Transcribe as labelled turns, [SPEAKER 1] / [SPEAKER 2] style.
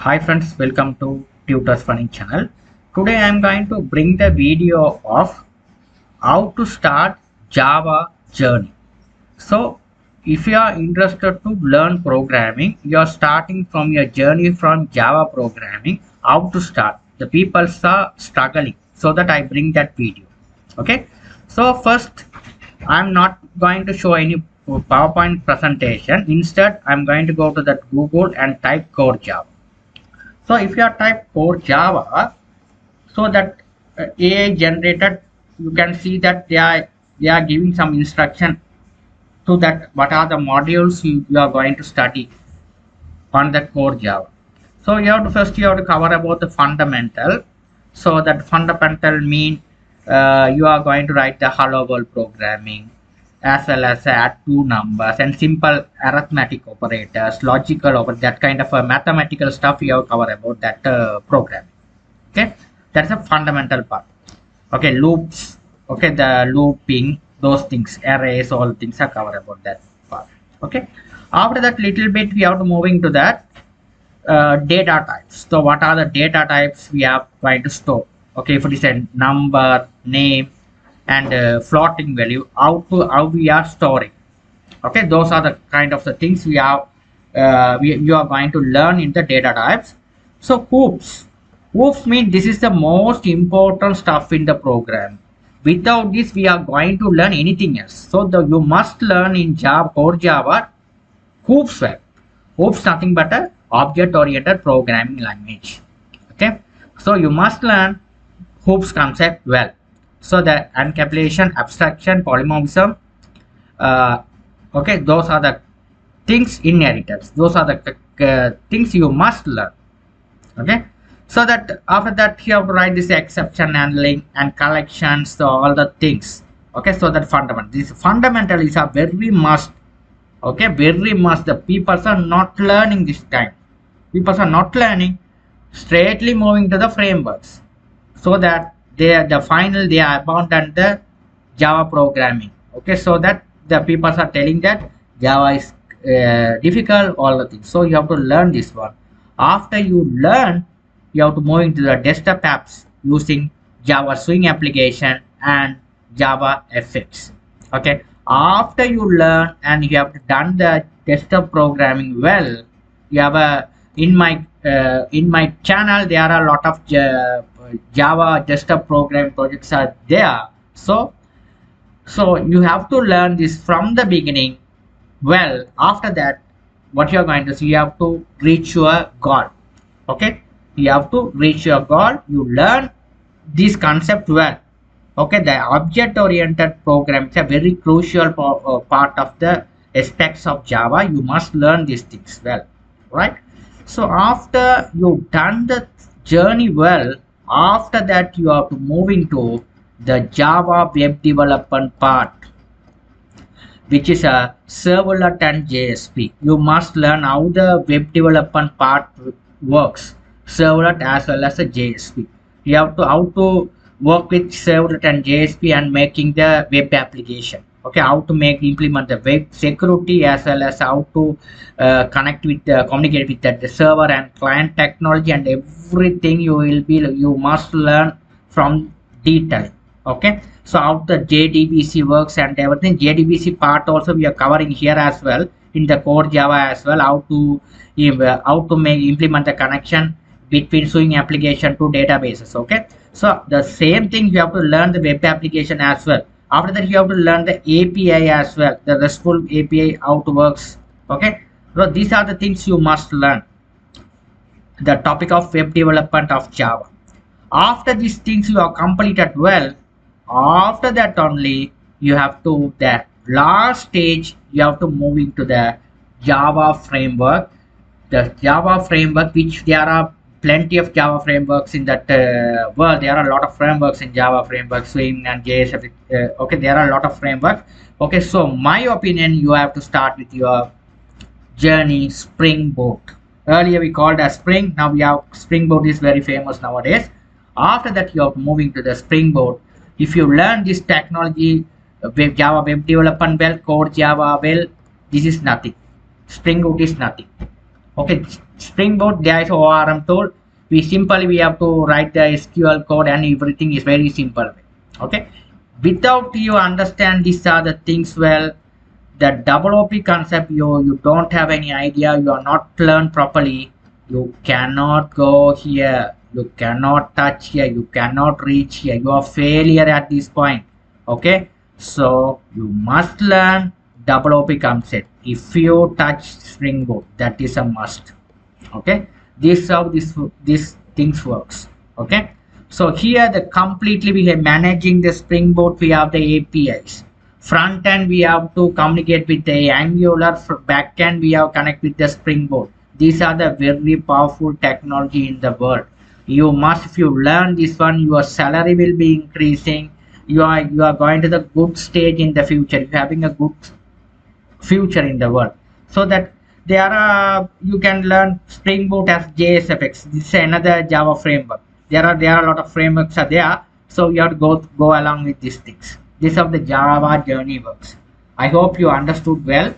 [SPEAKER 1] Hi friends, welcome to TutusFunny channel. Today I am going to bring the video of how to start Java journey. So if you are interested to learn programming, you are starting from your journey from Java programming, how to start. The people are struggling, so that I bring that video. Okay. So first, I am not going to show any PowerPoint presentation. Instead, I am going to go to that Google and type core Java. So if you are type core Java, so that AI generated, you can see that they are giving some instruction to that what are the modules you are going to study on that core Java. So you have to cover about the fundamental. So that fundamental mean you are going to write the hello world programming, as well as add two numbers and simple arithmetic operators, logical over that kind of mathematical stuff you have to cover about that program. Okay, that's a fundamental part. Okay, loops. Okay, the looping, those things, arrays, all things are covered about that part. Okay, after that little bit we have to moving to that data types. So what are the data types we are going to store? Okay, if it is a number, name, and floating value, how we are storing. Okay, those are the kind of the things we are you are going to learn in the data types. So hoops mean this is the most important stuff in the program. Without this we are going to learn anything else. So you must learn in Java core Java hoops web. Hoops nothing but a object oriented programming language. Okay, so you must learn hoops concept well. So the encapsulation, abstraction, polymorphism, okay, those are the things, inheritance, those are the things you must learn. Okay, so that after that you have to write this exception handling and collections, so all the things. Okay, so that fundamental, these fundamentals are very must. Okay, very must. The people are not learning this time. People are not learning, straightly moving to the frameworks, so that they are abandon the Java programming. Okay, so that the people are telling that Java is difficult, all the things. So you have to learn this one. After you learn, you have to move into the desktop apps using Java Swing application and Java effects. Okay, after you learn and you have done the desktop programming well, you have a in my channel there are a lot of Java desktop programming projects are there. So you have to learn this from the beginning well. After that, what you are going to see, you have to reach your goal. Okay, you have to reach your goal. You learn this concept well. Okay, the object oriented program is a very crucial part of the aspects of Java. You must learn these things well, right? So after you done the journey well, after that you have to move into the Java web development part, which is a servlet and JSP. You must learn how the web development part works, servlet as well as the JSP. You have to how to work with servlet and JSP and making the web application. Okay, how to implement the web security as well as how to connect with communicate with the server and client technology, and everything you must learn from detail. Okay, so how the JDBC works and everything. JDBC part also we are covering here as well in the core Java as well. How to implement the connection between Swing application to databases. Okay, so the same thing you have to learn the web application as well. After that you have to learn the API as well, the RESTful API, how it works. Okay, so these are the things you must learn, the topic of web development of Java. After these things you are completed well, after that only you have to the last stage, you have to move into the Java framework. The Java framework, which there are plenty of Java frameworks in that world. There are a lot of frameworks in Java framework, Swing and JS. Okay, there are a lot of frameworks. Okay, so my opinion, you have to start with your journey Spring Boot. Earlier we called as Spring, now we have Spring Boot is very famous nowadays. After that you are moving to the Spring Boot. If you learn this technology, Java web development well, core Java well, this is nothing. Spring Boot is nothing. Okay, Spring Boot, there is ORM tool. We have to write the SQL code and everything is very simple. Okay. Without you understand these are the things well, the double OP concept you don't have any idea, you are not learned properly, you cannot go here, you cannot touch here, you cannot reach here, you are failure at this point. Okay, so you must learn double OP concept. If you touch Spring Boot, that is a must. Okay, this is how this things works. Okay, so here the completely we are managing the Spring Boot, we have the APIs. Front end we have to communicate with the Angular, back end we have connect with the Spring Boot. These are the very powerful technology in the world. You must, if you learn this one, your salary will be increasing. You are going to the good stage in the future. You're having a good future in the world. So that there are you can learn Spring Boot as JSFX. This is another Java framework. There are a lot of frameworks are there. So you have to go along with these things. This of the Java journey works. I hope you understood well.